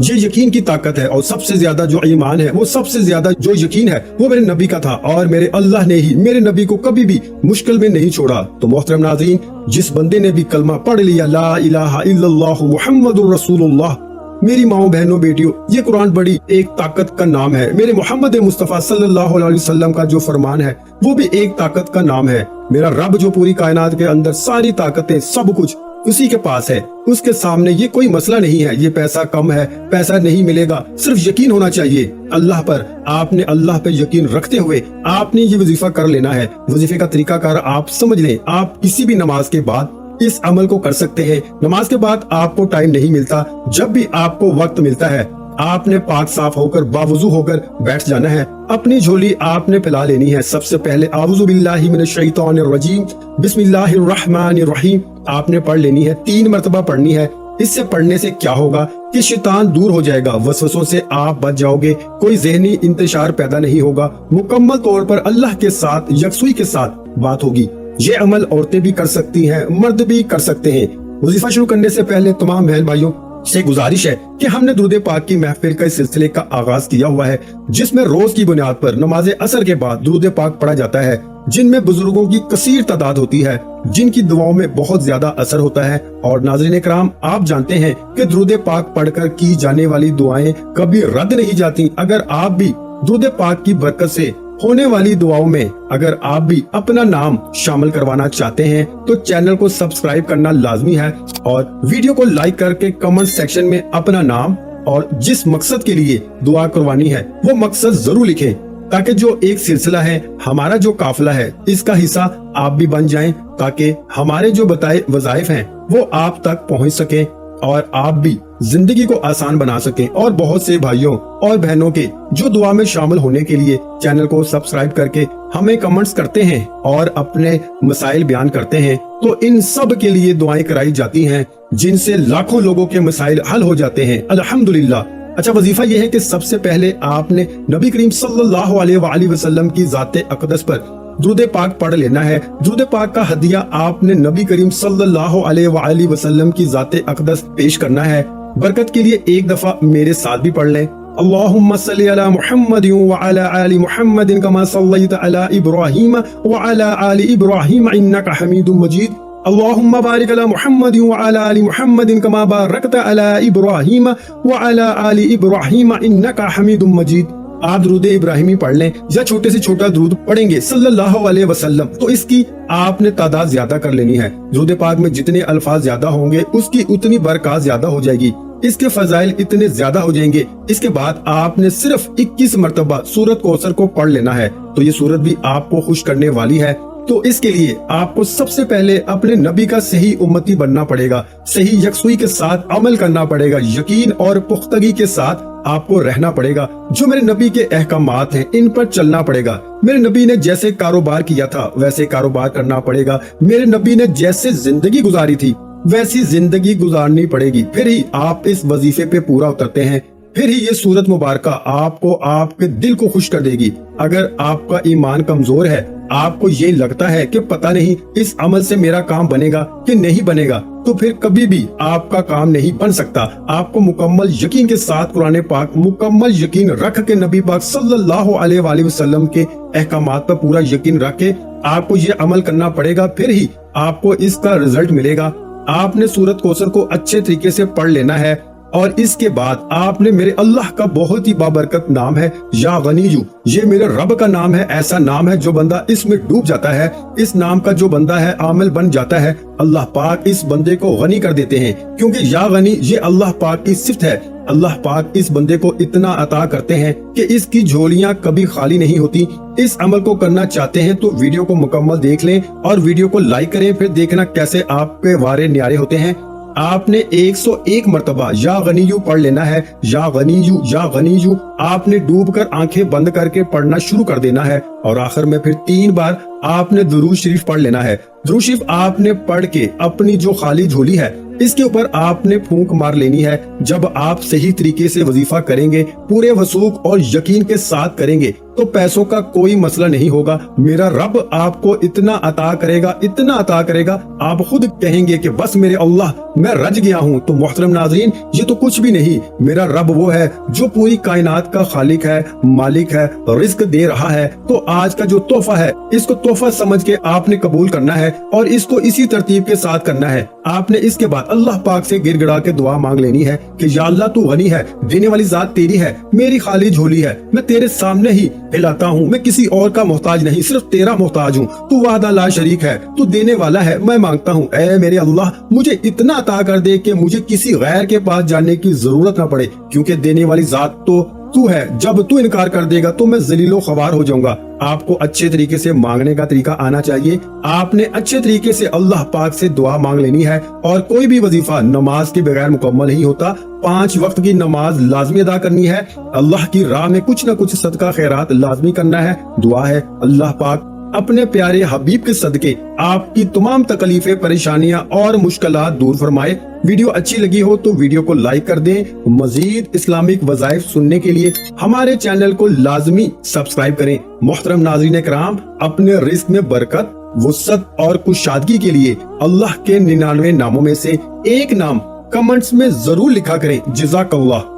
یہ یقین کی طاقت ہے، اور سب سے زیادہ جو ایمان ہے، وہ سب سے زیادہ جو یقین ہے وہ میرے نبی کا تھا، اور میرے اللہ نے ہی میرے نبی کو کبھی بھی مشکل میں نہیں چھوڑا۔ تو محترم ناظرین، جس بندے نے بھی کلمہ پڑھ لیا لا الہ الا اللہ محمد الرسول اللہ، میری ماؤں بہنوں بیٹیوں، یہ قرآن بڑی ایک طاقت کا نام ہے۔ میرے محمد مصطفیٰ صلی اللہ علیہ وسلم کا جو فرمان ہے وہ بھی ایک طاقت کا نام ہے۔ میرا رب جو پوری کائنات کے اندر ساری طاقتیں سب کچھ اسی کے پاس ہے، اس کے سامنے یہ کوئی مسئلہ نہیں ہے۔ یہ پیسہ کم ہے، پیسہ نہیں ملے گا، صرف یقین ہونا چاہیے اللہ پر۔ آپ نے اللہ پہ یقین رکھتے ہوئے آپ نے یہ وظیفہ کر لینا ہے۔ وظیفے کا طریقہ کار آپ سمجھ لیں۔ آپ کسی بھی نماز کے بعد اس عمل کو کر سکتے ہیں۔ نماز کے بعد آپ کو ٹائم نہیں ملتا، جب بھی آپ کو وقت ملتا ہے آپ نے پاک صاف ہو کر باوضو ہو کر بیٹھ جانا ہے۔ اپنی جھولی آپ نے پھیلا لینی ہے۔ سب سے پہلے اعوذ باللہ من الشیطان الرجیم بسم اللہ الرحمن الرحیم آپ نے پڑھ لینی ہے، 3 مرتبہ پڑھنی ہے۔ اس سے پڑھنے سے کیا ہوگا کہ شیطان دور ہو جائے گا، وسوسوں سے آپ بچ جاؤ گے، کوئی ذہنی انتشار پیدا نہیں ہوگا، مکمل طور پر اللہ کے ساتھ یکسوئی کے ساتھ بات ہوگی۔ یہ عمل عورتیں بھی کر سکتی ہیں، مرد بھی کر سکتے ہیں۔ وظیفہ شروع کرنے سے پہلے تمام بہن بھائیوں سے گزارش ہے کہ ہم نے درود پاک کی محفل کا اس سلسلے کا آغاز کیا ہوا ہے، جس میں روز کی بنیاد پر نماز عصر کے بعد درود پاک پڑھا جاتا ہے، جن میں بزرگوں کی کثیر تعداد ہوتی ہے، جن کی دعاؤں میں بہت زیادہ اثر ہوتا ہے۔ اور ناظرین کرام، آپ جانتے ہیں کہ درود پاک پڑھ کر کی جانے والی دعائیں کبھی رد نہیں جاتی۔ اگر آپ بھی درود پاک کی برکت سے ہونے والی دعاؤں میں اگر آپ بھی اپنا نام شامل کروانا چاہتے ہیں تو چینل کو سبسکرائب کرنا لازمی ہے، اور ویڈیو کو لائک کر کے کمنٹ سیکشن میں اپنا نام اور جس مقصد کے لیے دعا کروانی ہے وہ مقصد ضرور لکھیں، تاکہ جو ایک سلسلہ ہے، ہمارا جو قافلہ ہے، اس کا حصہ آپ بھی بن جائیں، تاکہ ہمارے جو بتائے وظائف ہیں وہ آپ تک پہنچ سکیں اور آپ بھی زندگی کو آسان بنا سکیں۔ اور بہت سے بھائیوں اور بہنوں کے جو دعا میں شامل ہونے کے لیے چینل کو سبسکرائب کر کے ہمیں کمنٹس کرتے ہیں اور اپنے مسائل بیان کرتے ہیں، تو ان سب کے لیے دعائیں کرائی جاتی ہیں، جن سے لاکھوں لوگوں کے مسائل حل ہو جاتے ہیں الحمدللہ۔ اچھا، وظیفہ یہ ہے کہ سب سے پہلے آپ نے نبی کریم صلی اللہ علیہ وآلہ وسلم کی ذات اقدس پر درود پاک پڑھ لینا ہے۔ درود پاک کا ہدیہ آپ نے نبی کریم صلی اللہ علیہ وآلہ وسلم کی ذات اقدس پیش کرنا ہے۔ برکت کے لیے ایک دفعہ میرے ساتھ بھی پڑھ لیں۔ اللہم صلی علی محمد وعلی آل محمد کما صلیت علی ابراہیم وعلی آل ابراہیم انکا حمید مجید۔ اللہم بارک علی محمد وعلی آل محمد کما بارکت علی ابراہیم وعلی آل ابراہیم انکا حمید مجید۔ آپ درود ابراہیمی پڑھ لیں یا چھوٹے سے چھوٹا درود پڑھیں گے صلی اللہ علیہ وسلم، تو اس کی آپ نے تعداد زیادہ کر لینی ہے۔ درود پاک میں جتنے الفاظ زیادہ ہوں گے اس کی اتنی برکات زیادہ ہو جائے گی، اس کے فضائل اتنے زیادہ ہو جائیں گے۔ اس کے بعد آپ نے صرف 21 مرتبہ سورت کوثر کو پڑھ لینا ہے، تو یہ سورت بھی آپ کو خوش کرنے والی ہے۔ تو اس کے لیے آپ کو سب سے پہلے اپنے نبی کا صحیح امتی بننا پڑے گا، صحیح یکسوئی کے ساتھ عمل کرنا پڑے گا، یقین اور پختگی کے ساتھ آپ کو رہنا پڑے گا۔ جو میرے نبی کے احکامات ہیں ان پر چلنا پڑے گا۔ میرے نبی نے جیسے کاروبار کیا تھا ویسے کاروبار کرنا پڑے گا۔ میرے نبی نے جیسے زندگی گزاری تھی ویسی زندگی گزارنی پڑے گی، پھر ہی آپ اس وظیفے پہ پورا اترتے ہیں، پھر ہی یہ سورت مبارکہ آپ کو آپ کے دل کو خوش کر دے گی۔ اگر آپ کا ایمان کمزور ہے، آپ کو یہ لگتا ہے کہ پتہ نہیں اس عمل سے میرا کام بنے گا کہ نہیں بنے گا، تو پھر کبھی بھی آپ کا کام نہیں بن سکتا۔ آپ کو مکمل یقین کے ساتھ قرآن پاک مکمل یقین رکھ کے نبی پاک صلی اللہ علیہ وآلہ وسلم کے احکامات پر پورا یقین رکھ کے آپ کو یہ عمل کرنا پڑے گا، پھر ہی آپ کو اس کا رزلٹ ملے گا۔ آپ نے سورت کوثر کو اچھے طریقے سے پڑھ لینا ہے، اور اس کے بعد آپ نے میرے اللہ کا بہت ہی بابرکت نام ہے یا غنیو، یہ میرے رب کا نام ہے، ایسا نام ہے جو بندہ اس میں ڈوب جاتا ہے، اس نام کا جو بندہ ہے عامل بن جاتا ہے، اللہ پاک اس بندے کو غنی کر دیتے ہیں، کیونکہ یا غنی یہ اللہ پاک کی صفت ہے۔ اللہ پاک اس بندے کو اتنا عطا کرتے ہیں کہ اس کی جھولیاں کبھی خالی نہیں ہوتی۔ اس عمل کو کرنا چاہتے ہیں تو ویڈیو کو مکمل دیکھ لیں اور ویڈیو کو لائک کریں، پھر دیکھنا کیسے آپ کے وارے نیارے ہوتے ہیں۔ آپ نے 101 مرتبہ یا غنیو پڑھ لینا ہے، یا غنیو یا غنیو۔ آپ نے ڈوب کر آنکھیں بند کر کے پڑھنا شروع کر دینا ہے، اور آخر میں پھر 3 بار آپ نے درود شریف پڑھ لینا ہے۔ درود شریف آپ نے پڑھ کے اپنی جو خالی جھولی ہے اس کے اوپر آپ نے پھونک مار لینی ہے۔ جب آپ صحیح طریقے سے وظیفہ کریں گے، پورے وثوق اور یقین کے ساتھ کریں گے تو پیسوں کا کوئی مسئلہ نہیں ہوگا۔ میرا رب آپ کو اتنا عطا کرے گا، اتنا عطا کرے گا، آپ خود کہیں گے کہ بس میرے اللہ میں رج گیا ہوں۔ تو محترم ناظرین، یہ تو کچھ بھی نہیں، میرا رب وہ ہے جو پوری کائنات کا خالق ہے، مالک ہے، رزق دے رہا ہے۔ تو آج کا جو تحفہ ہے، اس کو تحفہ سمجھ کے آپ نے قبول کرنا ہے اور اس کو اسی ترتیب کے ساتھ کرنا ہے۔ آپ نے اس کے بعد اللہ پاک سے گر گڑا کے دعا مانگ لینی ہے کہ یا اللہ تو غنی ہے، دینے والی ذات تیری ہے، میری خالی جھولی ہے، میں تیرے سامنے ہی ہلاتا ہوں، میں کسی اور کا محتاج نہیں، صرف تیرا محتاج ہوں، تو وحدہ لا شریک ہے، تو دینے والا ہے، میں مانگتا ہوں اے میرے اللہ مجھے اتنا عطا کر دے کہ مجھے کسی غیر کے پاس جانے کی ضرورت نہ پڑے، کیونکہ دینے والی ذات تو ہے، جب تو انکار کر دے گا تو میں ذلیل و خوار ہو جاؤں گا۔ آپ کو اچھے طریقے سے مانگنے کا طریقہ آنا چاہیے۔ آپ نے اچھے طریقے سے اللہ پاک سے دعا مانگ لینی ہے، اور کوئی بھی وظیفہ نماز کے بغیر مکمل نہیں ہوتا۔ 5 وقت کی نماز لازمی ادا کرنی ہے، اللہ کی راہ میں کچھ نہ کچھ صدقہ خیرات لازمی کرنا ہے۔ دعا ہے اللہ پاک اپنے پیارے حبیب کے صدقے آپ کی تمام تکلیفیں، پریشانیاں اور مشکلات دور فرمائے۔ ویڈیو اچھی لگی ہو تو ویڈیو کو لائک کر دیں۔ مزید اسلامک وظائف سننے کے لیے ہمارے چینل کو لازمی سبسکرائب کریں۔ محترم ناظرین کرام، اپنے رزق میں برکت، وسعت اور کشادگی کے لیے اللہ کے 99 ناموں میں سے ایک نام کمنٹس میں ضرور لکھا کریں۔ جزاک اللہ۔